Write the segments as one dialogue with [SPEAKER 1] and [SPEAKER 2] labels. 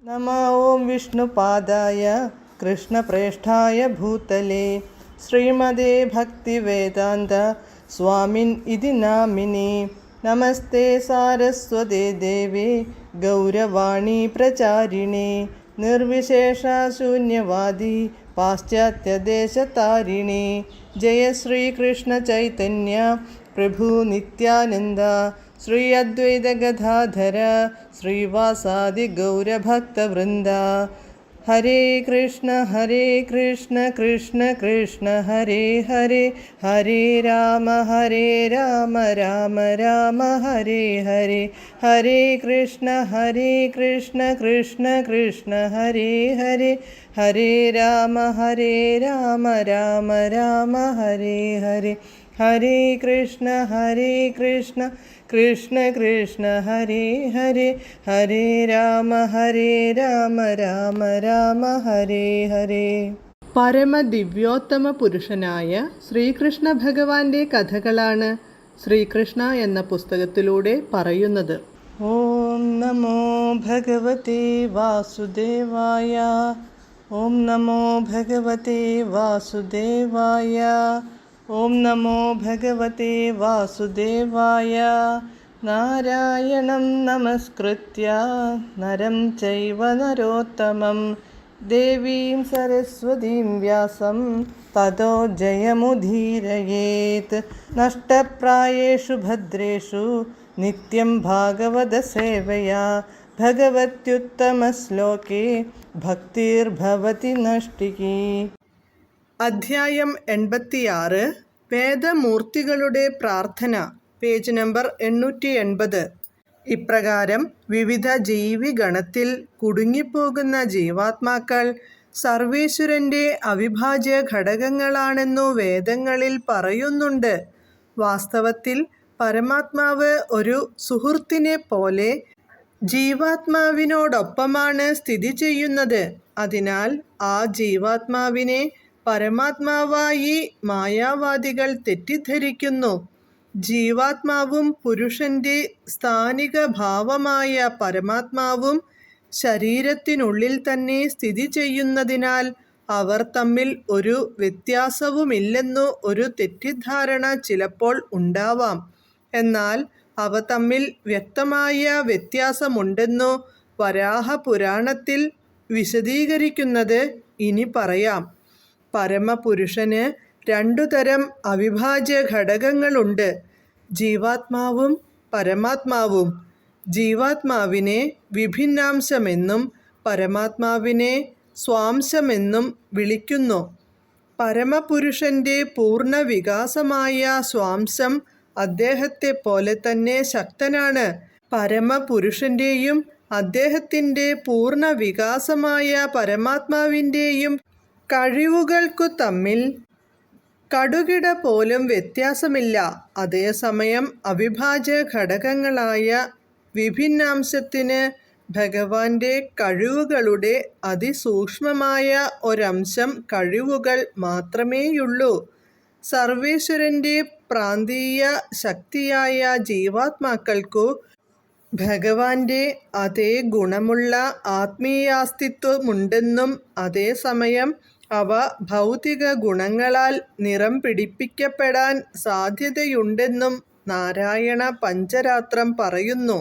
[SPEAKER 1] नमः ॐ विष्णुपादाय कृष्णप्रेष्ठाय भूतले श्रीमदे भक्तिवेदान्त स्वामिन् इति नामिने। नमस्ते सारस्वते देवे गौरवाणी प्रचारिणे निर्विशेषशून्यवादी पाश्चात्यदेशतारिणे। जय श्रीकृष्ण चैतन्य प्रभु नित्यानन्द श्री अद्वैत गदाधर श्रीवासादि गौरभक्तवृन्द। हरे कृष्ण कृष्ण कृष्ण हरे हरे, हरे राम राम राम हरे हरे। हरे कृष्ण कृष्ण कृष्ण हरे हरे, हरे राम राम राम हरे हरे। हरे कृष्ण कृष्ण कृष्ण हरे हरे, हरे राम राम ഹരേ ഹരേ. പരമദിവ്യോത്തമ പുരുഷനായ ശ്രീകൃഷ്ണ ഭഗവാന്റെ കഥകളാണ് ശ്രീകൃഷ്ണ എന്ന പുസ്തകത്തിലൂടെ പറയുന്നത്. ഓം നമോ ഭഗവതേ വാസുദേവായ, ഓം നമോ ഭഗവതേ വാസുദേവായ, ഓം നമോ ഭഗവതേ വാസുദേവായ. നാരായണം നമസ്കൃത്യ നരം ചൈവ നരോത്തമം ദേവീം സരസ്വതീം വ്യാസം തതോ ജയമുദീരയേത്. നഷ്ടപ്രായേഷു ഭദ്രേഷു നിത്യം ഭാഗവത സേവയാ ഭഗവത്യുത്തമശ്ലോകേ ഭക്തിർഭവതി നഷ്ടികി. അധ്യായം 86 വേദമൂർത്തികളുടെ പ്രാർത്ഥന, പേജ് നമ്പർ 880. ഇപ്രകാരം വിവിധ ജീവിഗണത്തിൽ കുടുങ്ങിപ്പോകുന്ന ജീവാത്മാക്കൾ സർവേശ്വരൻ്റെ അവിഭാജ്യ ഘടകങ്ങളാണെന്നു വേദങ്ങളിൽ പറയുന്നുണ്ട്. വാസ്തവത്തിൽ പരമാത്മാവ് ഒരു സുഹൃത്തിനെ പോലെ ജീവാത്മാവിനോടൊപ്പമാണ് സ്ഥിതി ചെയ്യുന്നത്. അതിനാൽ ആ ജീവാത്മാവിനെ പരമാത്മാവായി മായാവാദികൾ തെറ്റിദ്ധരിക്കുന്നു. ജീവാത്മാവും പുരുഷന്റെ സ്ഥാനിക ഭാവമായ പരമാത്മാവും ശരീരത്തിനുള്ളിൽ തന്നെ സ്ഥിതി ചെയ്യുന്നതിനാൽ അവർ തമ്മിൽ ഒരു വ്യത്യാസവുമില്ലെന്നു ഒരു തെറ്റിദ്ധാരണ ചിലപ്പോൾ ഉണ്ടാവാം. എന്നാൽ അവ തമ്മിൽ വ്യക്തമായ വ്യത്യാസമുണ്ടെന്നു വരാഹപുരാണത്തിൽ വിശദീകരിക്കുന്നത് ഇനി പറയാം. പരമപുരുഷന് 2 തരം അവിഭാജ്യ ഘടകങ്ങളുണ്ട്, ജീവാത്മാവും പരമാത്മാവും. ജീവാത്മാവിനെ വിഭിന്നാംശമെന്നും പരമാത്മാവിനെ സ്വാംശമെന്നും വിളിക്കുന്നു. പരമപുരുഷന്റെ പൂർണ്ണ വികാസമായ സ്വാംശം അദ്ദേഹത്തെ പോലെ തന്നെ ശക്തനാണ്. പരമപുരുഷന്റെയും അദ്ദേഹത്തിൻ്റെ പൂർണ്ണ വികാസമായ പരമാത്മാവിൻ്റെയും കഴിവുകൾക്കു തമ്മിൽ കടുകിട പോലും വ്യത്യാസമില്ല. അതേസമയം അവിഭാജ്യ ഘടകങ്ങളായ വിഭിന്നാംശത്തിന് ഭഗവാന്റെ കഴിവുകളുടെ അതിസൂക്ഷ്മമായ ഒരംശം കഴിവുകൾ മാത്രമേയുള്ളൂ. സർവേശ്വരന്റെ പ്രാന്തീയ ശക്തിയായ ജീവാത്മാക്കൾക്കു ഭഗവാന്റെ അതേ ഗുണമുള്ള ആത്മീയാസ്തിത്വമുണ്ടെന്നും അതേസമയം അവ ഭൗതിക ഗുണങ്ങളാൽ നിറം പിടിപ്പിക്കപ്പെടാൻ സാധ്യതയുണ്ടെന്നും നാരായണ പഞ്ചരാത്രം പറയുന്നു.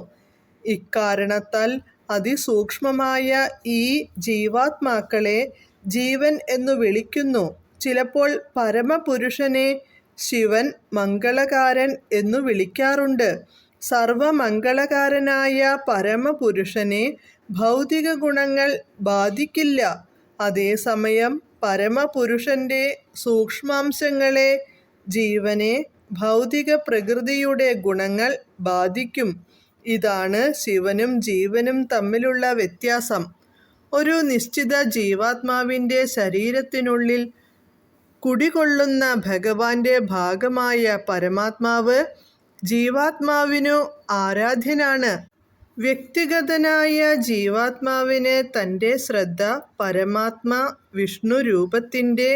[SPEAKER 1] ഇക്കാരണത്താൽ അതിസൂക്ഷ്മമായ ഈ ജീവാത്മാക്കളെ ജീവൻ എന്നു വിളിക്കുന്നു. ചിലപ്പോൾ പരമപുരുഷനെ ശിവൻ മംഗളകാരൻ എന്നു വിളിക്കാറുണ്ട്. സർവമംഗളകാരനായ പരമപുരുഷനെ ഭൗതിക ഗുണങ്ങൾ ബാധിക്കില്ല. അതേസമയം പരമപുരുഷന്റെ സൂക്ഷ്മാംശങ്ങളെ, ജീവനെ, ഭൗതിക പ്രകൃതിയുടെ ഗുണങ്ങൾ ബാധിക്കും. ഇതാണ് ശിവനും ജീവനും തമ്മിലുള്ള വ്യത്യാസം. ഒരു നിശ്ചിത ജീവാത്മാവിൻ്റെ ശരീരത്തിനുള്ളിൽ കുടികൊള്ളുന്ന ഭഗവാന്റെ ഭാഗമായ പരമാത്മാവ് ജീവാത്മാവിനു ആരാധ്യനാണ്. വ്യക്തിഗതനായ ജീവാത്മാവിന് തൻ്റെ ശ്രദ്ധ പരമാത്മാ വിഷ്ണു രൂപത്തിൻ്റെ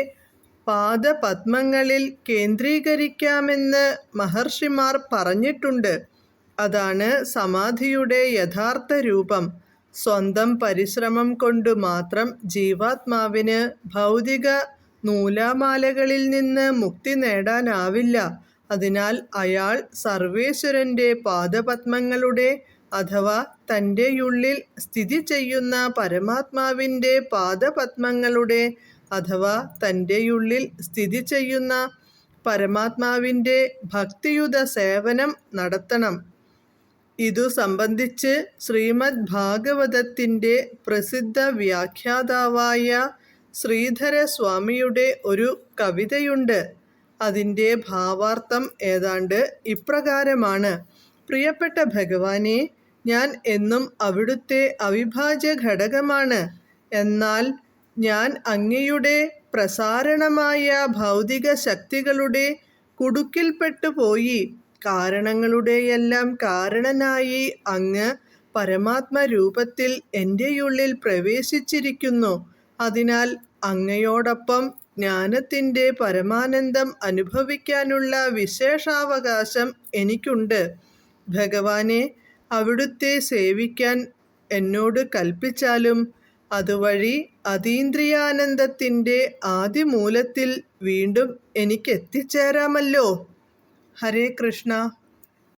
[SPEAKER 1] പാദപദ്മങ്ങളിൽ കേന്ദ്രീകരിക്കാമെന്ന് മഹർഷിമാർ പറഞ്ഞിട്ടുണ്ട്. അതാണ് സമാധിയുടെ യഥാർത്ഥ രൂപം. സ്വന്തം പരിശ്രമം കൊണ്ടു മാത്രം ജീവാത്മാവിന് ഭൗതിക നൂലാമാലകളിൽ നിന്ന് മുക്തി നേടാനാവില്ല. അതിനാൽ അയാൾ സർവേശ്വരന്റെ പാദപത്മങ്ങളുടെ അഥവാ തൻ്റെയുള്ളിൽ സ്ഥിതി ചെയ്യുന്ന പരമാത്മാവിൻ്റെ പാദപത്മങ്ങളുടെ അഥവാ തൻ്റെയുള്ളിൽ സ്ഥിതി ചെയ്യുന്ന പരമാത്മാവിൻ്റെ ഭക്തിയുത സേവനം നടത്തണം. ഇതു സംബന്ധിച്ച് ശ്രീമദ് ഭാഗവതത്തിൻ്റെ പ്രസിദ്ധ വ്യാഖ്യാതാവായ ശ്രീധരസ്വാമിയുടെ ഒരു കവിതയുണ്ട്. അതിൻ്റെ ഭാവാർത്ഥം ഏതാണ്ട് ഇപ്രകാരമാണ്: പ്രിയപ്പെട്ട ഭഗവാനെ, ഞാൻ എന്നും അവിടുത്തെ അവിഭാജ്യ ഘടകമാണ്. എന്നാൽ ഞാൻ അങ്ങയുടെ പ്രസാരണമായ ഭൗതിക ശക്തികളുടെ കുടുക്കിൽപ്പെട്ടു പോയി. കാരണങ്ങളുടെയെല്ലാം കാരണനായി അങ്ങ് പരമാത്മരൂപത്തിൽ എൻ്റെയുള്ളിൽ പ്രവേശിച്ചിരിക്കുന്നു. അതിനാൽ അങ്ങയോടൊപ്പം ജ്ഞാനത്തിൻ്റെ പരമാനന്ദം അനുഭവിക്കാനുള്ള വിശേഷാവകാശം എനിക്കുണ്ട്. ഭഗവാനെ, അവിടുത്തെ സേവിക്കാൻ എന്നോട് കൽപ്പിച്ചാലും അതുവഴി അതീന്ദ്രിയാനന്ദത്തിൻ്റെ ആദിമൂലത്തിൽ വീണ്ടും എനിക്കെത്തിച്ചേരാമല്ലോ. ഹരേ കൃഷ്ണ.